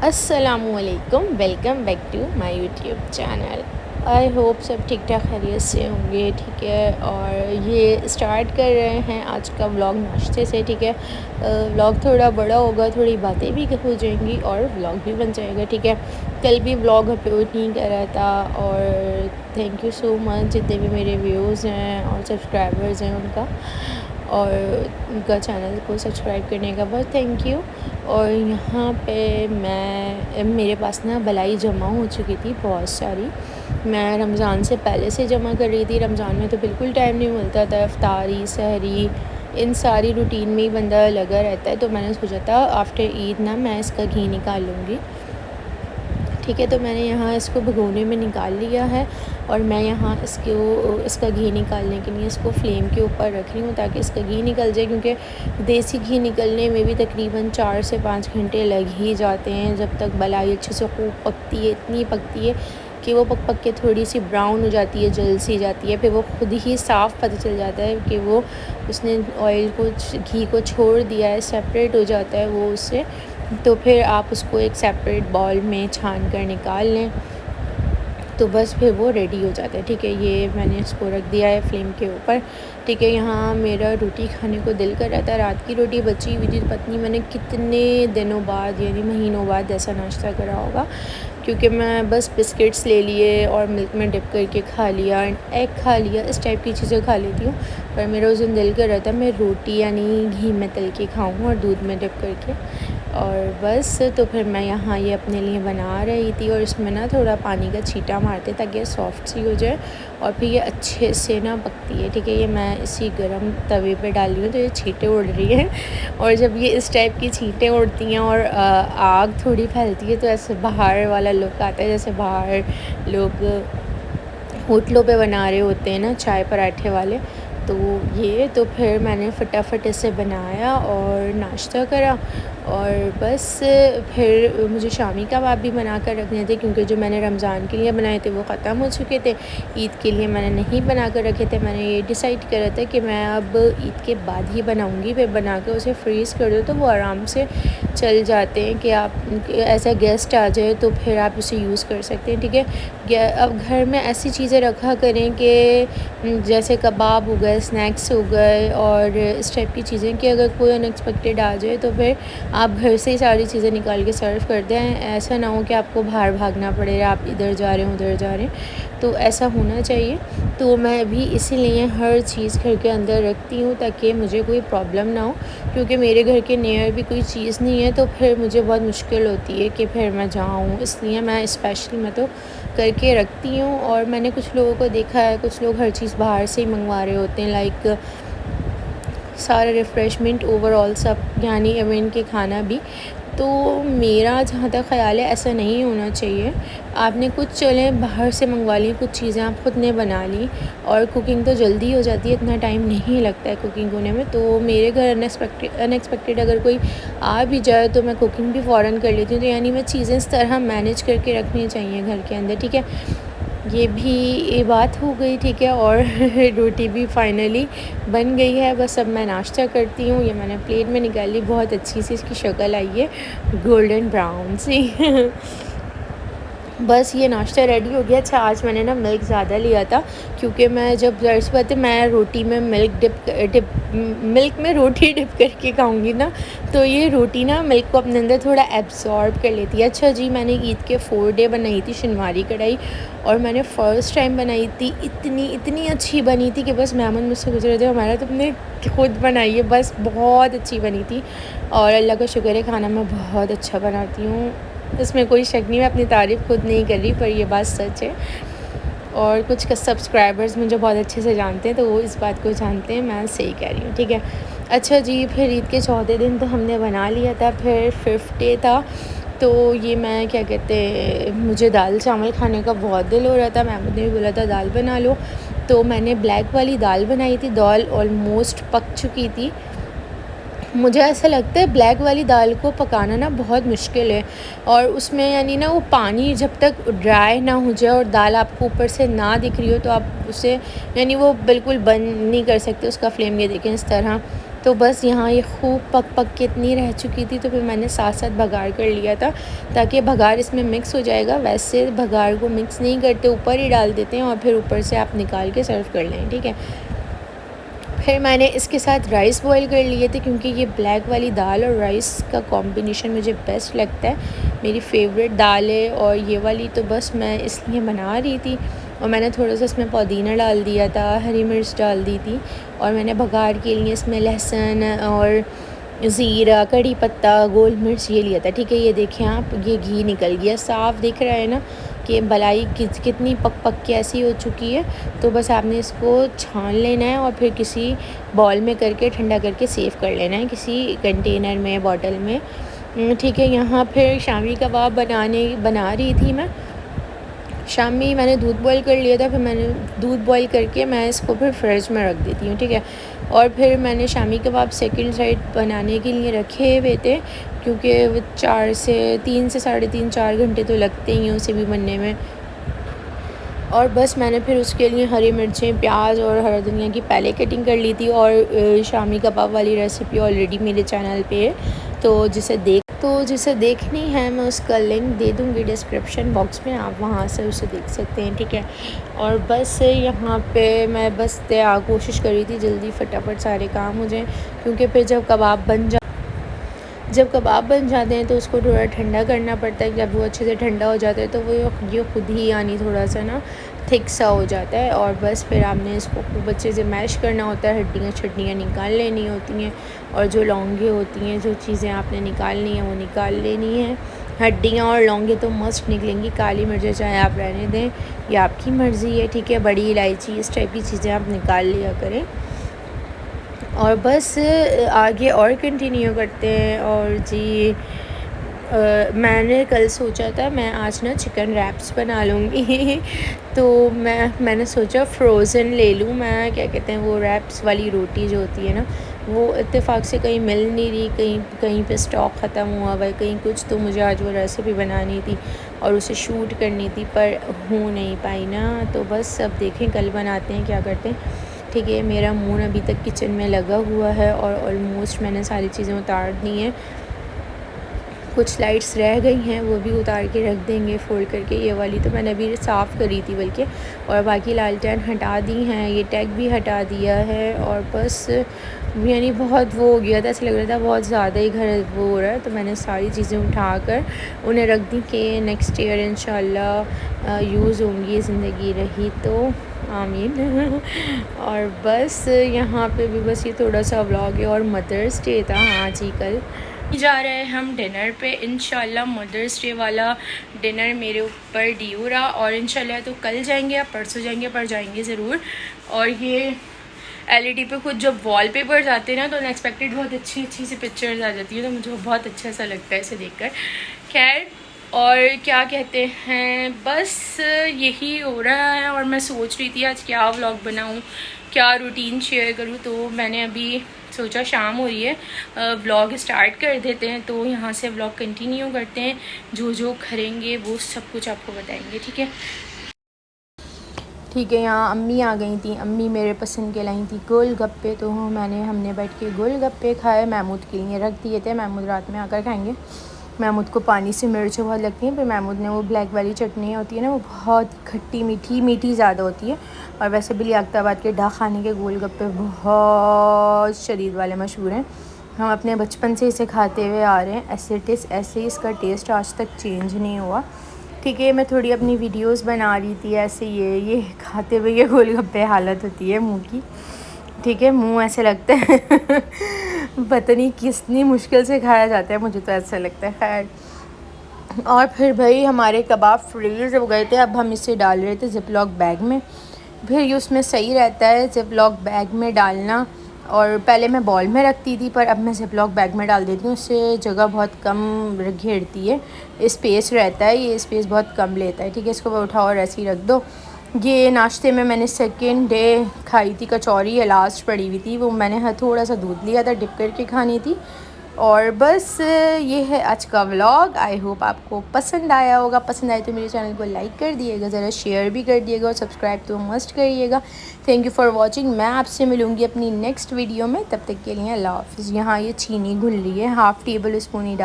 अस्सलामुअलैकुम, welcome back to my YouTube channel. I hope सब ठीक ठाक खैरियत से होंगे। ठीक है, और ये स्टार्ट कर रहे हैं आज का व्लॉग नाश्ते से। ठीक है, व्लॉग थोड़ा बड़ा होगा, थोड़ी बातें भी हो जाएंगी और व्लॉग भी बन जाएगा। ठीक है, कल भी व्लॉग अपलोड नहीं करा था और थैंक यू सो मच जितने भी मेरे व्यूज़ हैं और सब्सक्राइबर्स हैं उनका, और उनका चैनल को सब्सक्राइब करने का बहुत थैंक यू। और यहाँ पे मेरे पास ना बलाई जमा हो चुकी थी बहुत सारी। मैं रमज़ान से पहले से जमा कर रही थी। रमज़ान में तो बिल्कुल टाइम नहीं मिलता था, इफ्तारी सहरी इन सारी रूटीन में ही बंदा लगा रहता है। तो मैंने सोचा था आफ्टर ईद ना मैं इसका घी निकाल लूँगी। ठीक है, तो मैंने यहाँ इसको भगोने में निकाल लिया है और मैं यहाँ इसका घी निकालने के लिए इसको फ्लेम के ऊपर रख रही हूँ ताकि इसका घी निकल जाए, क्योंकि देसी घी निकलने में भी तकरीबन 4 से 5 घंटे लग ही जाते हैं जब तक बलाई अच्छे से खूब पकती है। इतनी पकती है कि वो पक पक के थोड़ी सी ब्राउन हो जाती है, जल सी जाती है। फिर वो खुद ही साफ़ पता चल जाता है कि वो उसने ऑयल को घी को छोड़ दिया है, सेपरेट हो जाता है वो उससे। तो फिर आप उसको एक सेपरेट बाउल में छान कर निकाल लें, तो बस फिर वो रेडी हो जाता है। ठीक है, ये मैंने इसको रख दिया है फ्लेम के ऊपर। ठीक है, यहाँ मेरा रोटी खाने को दिल कर रहा था, रात की रोटी बची हुई थी। पता नहीं मैंने कितने दिनों बाद यानी महीनों बाद ऐसा नाश्ता करा होगा, क्योंकि मैं बस बिस्किट्स ले लिए और मिल्क में डिप करके खा लिया, एग खा लिया, इस टाइप की चीज़ें खा लेती हूँ। पर मेरा उस दिन दिल कर रहा था मैं रोटी यानी घी में तल के खाऊँ और दूध में डिप करके, और बस तो फिर मैं यहाँ ये अपने लिए बना रही थी। और इसमें ना थोड़ा पानी का छींटा मारते ताकि ये सॉफ्ट सी हो जाए और फिर ये अच्छे से ना पकती है। ठीक है, ये मैं इसी गरम तवे पे डाल रही हूँ तो ये छींटे उड़ रही हैं। और जब ये इस टाइप की छींटे उड़ती हैं और आग थोड़ी फैलती है तो ऐसे बाहर वाला लुक आता है, जैसे बाहर लोग होटलों पे बना रहे होते हैं ना चाय पराठे वाले। तो ये तो फिर मैंने फटाफट इसे बनाया और नाश्ता करा। और बस फिर मुझे शामी कबाब भी बना कर रखने थे, क्योंकि जो मैंने रमज़ान के लिए बनाए थे वो ख़त्म हो चुके थे। ईद के लिए मैंने नहीं बना कर रखे थे। मैंने ये डिसाइड करा था कि मैं अब ईद के बाद ही बनाऊँगी। फिर बना कर उसे फ्रीज़ कर दो तो वो आराम से चल जाते हैं कि आप ऐसा गेस्ट आ जाए तो फिर आप उसे यूज़ कर सकते हैं। ठीक है, अब घर में ऐसी चीज़ें रखा करें कि जैसे कबाब हो गए, स्नैक्स हो गए और इस टाइप की चीज़ें, कि अगर कोई अनएक्सपेक्टेड आ जाए तो फिर आप घर से ही सारी चीज़ें निकाल के सर्व कर दें। ऐसा ना हो कि आपको बाहर भागना पड़े, आप इधर जा रहे हैं उधर जा रहे हैं, तो ऐसा होना चाहिए। तो मैं भी इसीलिए हर चीज़ घर के अंदर रखती हूँ ताकि मुझे कोई प्रॉब्लम ना हो, क्योंकि मेरे घर के नियर भी कोई चीज़ नहीं है तो फिर मुझे बहुत मुश्किल होती है कि फिर मैं जाऊँ। इसलिए मैं स्पेशली मैं तो करके रखती हूँ। और मैंने कुछ लोगों को देखा है, कुछ लोग हर चीज़ बाहर से ही मंगवा रहे होते हैं, लाइक सारा रिफ़्रेशमेंट ओवरऑल सब, यानी इवन के खाना भी। तो मेरा जहाँ तक ख़्याल है ऐसा नहीं होना चाहिए। आपने कुछ चलें बाहर से मंगवा ली, कुछ चीज़ें आप ख़ुद ने बना ली, और कुकिंग तो जल्दी हो जाती है, इतना टाइम नहीं लगता है कुकिंग होने में। तो मेरे घर अनएक्सपेक्टेड अगर कोई आ भी जाए तो मैं कुकिंग भी फ़ौरन कर लेती हूँ। तो यानी मैं चीज़ें इस तरह मैनेज करके रखनी चाहिए घर के अंदर। ठीक है, ये भी बात हो गई। ठीक है, और रोटी भी फाइनली बन गई है। बस अब मैं नाश्ता करती हूँ। ये मैंने प्लेट में निकाली, बहुत अच्छी सी इसकी शक्ल आई है, गोल्डन ब्राउन सी। बस ये नाश्ता रेडी हो गया। अच्छा, आज मैंने ना मिल्क ज़्यादा लिया था, क्योंकि मैं जब ज़ाहिर सी बात है मैं रोटी में मिल्क में रोटी डिप करके खाऊंगी ना, तो ये रोटी ना मिल्क को अपने अंदर थोड़ा एब्जॉर्ब कर लेती है। अच्छा जी, मैंने ईद के 4 डे बनाई थी शनवारी कढ़ाई, और मैंने फ़र्स्ट टाइम बनाई थी। इतनी अच्छी बनी थी कि बस मेहमान मुझसे गुजरे थे, हमारा तुमने खुद बनाई है, बस बहुत अच्छी बनी थी। और अल्लाह का शुक्र है, खाना मैं बहुत अच्छा बनाती हूँ, इसमें कोई शक नहीं। मैं अपनी तारीफ़ खुद नहीं कर रही, पर यह बात सच है। और कुछ सब्सक्राइबर्स मुझे बहुत अच्छे से जानते हैं तो वो इस बात को जानते हैं, मैं सही कह रही हूँ। ठीक है, अच्छा जी, फिर ईद के चौथे दिन तो हमने बना लिया था। फिर 5th डे था, तो ये मैं क्या कहते हैं, मुझे दाल चावल खाने का बहुत दिल हो रहा था। महमूद ने भी बोला था दाल बना लो, तो मैंने ब्लैक वाली दाल बनाई थी। दाल ऑलमोस्ट पक चुकी थी। मुझे ऐसा लगता है ब्लैक वाली दाल को पकाना ना बहुत मुश्किल है, और उसमें यानी ना वो पानी जब तक ड्राई ना हो जाए और दाल आपको ऊपर से ना दिख रही हो तो आप उसे यानी वो बिल्कुल बंद नहीं कर सकते उसका फ्लेम। ये देखें इस तरह तो बस यहाँ ये खूब पक पक के इतनी रह चुकी थी, तो फिर मैंने साथ साथ भगार कर लिया था ताकि भगार इसमें मिक्स हो जाएगा। वैसे भगार को मिक्स नहीं करते, ऊपर ही डाल देते हैं और फिर ऊपर से आप निकाल के सर्व कर लें, ठीक है। फिर मैंने इसके साथ राइस बॉईल कर लिए थे, क्योंकि ये ब्लैक वाली दाल और राइस का कॉम्बिनेशन मुझे बेस्ट लगता है, मेरी फेवरेट दाल है। और ये वाली तो बस मैं इसलिए बना रही थी, और मैंने थोड़ा सा इसमें पुदीना डाल दिया था, हरी मिर्च डाल दी थी, और मैंने बघार के लिए इसमें लहसुन और ज़ीरा, कड़ी पत्ता, गोल मिर्च ये लिया था, ठीक है। ये देखें आप, ये घी निकल गया, साफ़ दिख रहा है ना कि मलाई कितनी पक पक के ऐसी हो चुकी है। तो बस आपने इसको छान लेना है और फिर किसी बॉल में करके ठंडा करके सेव कर लेना है, किसी कंटेनर में, बॉटल में, ठीक है। यहाँ फिर शामी कबाब बना रही थी मैं। शामी मैंने दूध बॉईल कर लिया था, फिर मैंने दूध बॉईल करके मैं इसको फिर फ्रिज में रख देती हूँ, ठीक है। और फिर मैंने शामी कबाब सेकंड साइड बनाने के लिए रखे हुए थे, क्योंकि वो 3 से साढ़े 3-4 घंटे तो लगते ही हैं उसे भी बनने में। और बस मैंने फिर उसके लिए हरी मिर्चें, प्याज और हरा धनिया की पहले कटिंग कर ली थी। और शामी कबाब वाली रेसिपी ऑलरेडी मेरे चैनल पे है, तो जिसे देखनी है मैं उसका लिंक दे दूँगी डिस्क्रिप्शन बॉक्स में, आप वहाँ से उसे देख सकते हैं, ठीक है। और बस यहाँ पे मैं बस कोशिश कर रही थी जल्दी फटाफट सारे काम हो जाएँ, क्योंकि फिर जब कबाब बन जाते हैं तो उसको थोड़ा ठंडा करना पड़ता है। जब वो अच्छे से ठंडा हो जाता है तो वो ये खुद ही यानी थोड़ा सा ना थिक सा हो जाता है। और बस फिर आपने इसको खूब अच्छे से मैश करना होता है, हड्डियाँ छड्डियाँ निकाल लेनी होती हैं, और जो लौंगे होती हैं, जो चीज़ें आपने निकालनी हैं वो निकाल लेनी है। हड्डियाँ और लौंगे तो मस्ट निकलेंगी, काली मिर्चें चाहे आप रहने दें, ये आपकी मर्ज़ी है, ठीक है। बड़ी इलायची, इस टाइप की चीज़ें आप निकाल लिया करें। और बस आगे और कंटिन्यू करते हैं। और जी मैंने कल सोचा था मैं आज ना चिकन रैप्स बना लूँगी तो मैंने सोचा फ़्रोज़न ले लूँ मैं, क्या कहते हैं वो रैप्स वाली रोटी जो होती है ना, वो इत्तेफाक से कहीं मिल नहीं रही, कहीं पे स्टॉक ख़त्म हुआ हुआ है, कहीं कुछ। तो मुझे आज वो रेसिपी बनानी थी और उसे शूट करनी थी, पर हो नहीं पाई ना। तो बस अब देखें कल बनाते हैं, क्या करते हैं, ठीक है। मेरा मूड अभी तक किचन में लगा हुआ है और ऑलमोस्ट मैंने सारी चीज़ें उतार दी हैं। कुछ लाइट्स रह गई हैं, वो भी उतार के रख देंगे फोल्ड करके। ये वाली तो मैंने अभी साफ़ करी थी बल्कि, और बाकी लालटेन हटा दी हैं, ये टैग भी हटा दिया है। और बस यानी बहुत वो हो गया था, ऐसा लग रहा था बहुत ज़्यादा ही घर वो हो रहा है, तो मैंने सारी चीज़ें उठाकर उन्हें रख दी कि नेक्स्ट ईयर इंशाल्लाह यूज़ होंगी, ज़िंदगी रही तो, आमीन। और बस यहाँ पे भी बस ये थोड़ा सा व्लॉग है। और मदर्स डे था आज ही कल, जा रहे हैं हम डिनर पे इंशाल्लाह। मदर्स डे वाला डिनर मेरे ऊपर ड्यू रहा, और इंशाल्लाह तो कल जाएंगे या परसों जाएंगे, पर जाएंगे ज़रूर। और ये एलईडी पे खुद जब वॉलपेपर्स आते हैं ना, तो अनएक्सपेक्टेड बहुत अच्छी अच्छी सी पिक्चर्स आ जाती है, तो मुझे बहुत अच्छा सा लगता है इसे देखकर। खैर, और क्या कहते हैं, बस यही हो रहा है। और मैं सोच रही थी आज क्या व्लॉग बनाऊं, क्या रूटीन शेयर करूं, तो मैंने अभी सोचा शाम हो रही है, व्लॉग स्टार्ट कर देते हैं। तो यहाँ से व्लॉग कंटिन्यू करते हैं, जो जो करेंगे वो सब कुछ आपको बताएंगे, ठीक है। ठीक है, यहाँ अम्मी आ गई थी, अम्मी मेरे पसंद के लाई थी गोलगप्पे, तो हमने बैठ के गोलगप्पे खाए। महमूद के लिए रख दिए थे, महमूद रात में आकर खाएंगे। महमूद को पानी से मिर्च बहुत लगती हैं, फिर महमूद ने वो ब्लैक वाली चटनी होती है ना, वो बहुत खट्टी मीठी ज़्यादा होती है। और वैसे भी लियाकताबाद के डा खाने के गोलगप्पे बहुत शदीद वाले मशहूर हैं, हम अपने बचपन से इसे खाते हुए आ रहे हैं, ऐसे ही इसका टेस्ट आज तक चेंज नहीं हुआ, ठीक है। मैं थोड़ी अपनी वीडियोस बना रही थी, ऐसे ये खाते हुए ये गोलगप्पे हालत होती है मुंह की, ठीक है। मुंह ऐसे लगता है पता नहीं कितनी मुश्किल से खाया जाता है, मुझे तो ऐसा लगता है। खैर, और फिर भाई हमारे कबाब फ्रीज़ हो गए थे, अब हम इसे डाल रहे थे ज़िप-लॉक बैग में। फिर ये उसमें सही रहता है ज़िप-लॉक बैग में डालना, और पहले मैं बॉल में रखती थी, पर अब मैं ज़िप-लॉक बैग में डाल देती हूँ, उससे जगह बहुत कम घेरती है, स्पेस रहता है, ये स्पेस बहुत कम लेता है, ठीक है। इसको उठाओ और ऐसे ही रख दो। ये नाश्ते में मैंने सेकंड डे खाई थी कचौरी, लास्ट पड़ी हुई थी, वो मैंने थोड़ा सा दूध लिया था, डिप करके खानी थी, और बस ये है आज का व्लॉग। आई होप आपको पसंद आया होगा। पसंद आए तो मेरे चैनल को लाइक कर दिएगा, ज़रा शेयर भी कर दिएगा और सब्सक्राइब तो मस्ट करिएगा। Thank you for watching. मैं आपसे मिलूँगी अपनी नेक्स्ट वीडियो में, तब तक के लिए अल्लाह हाफ़िज़। यहाँ ये चीनी घुल रही है, हाफ़ टेबल स्पून ही डाल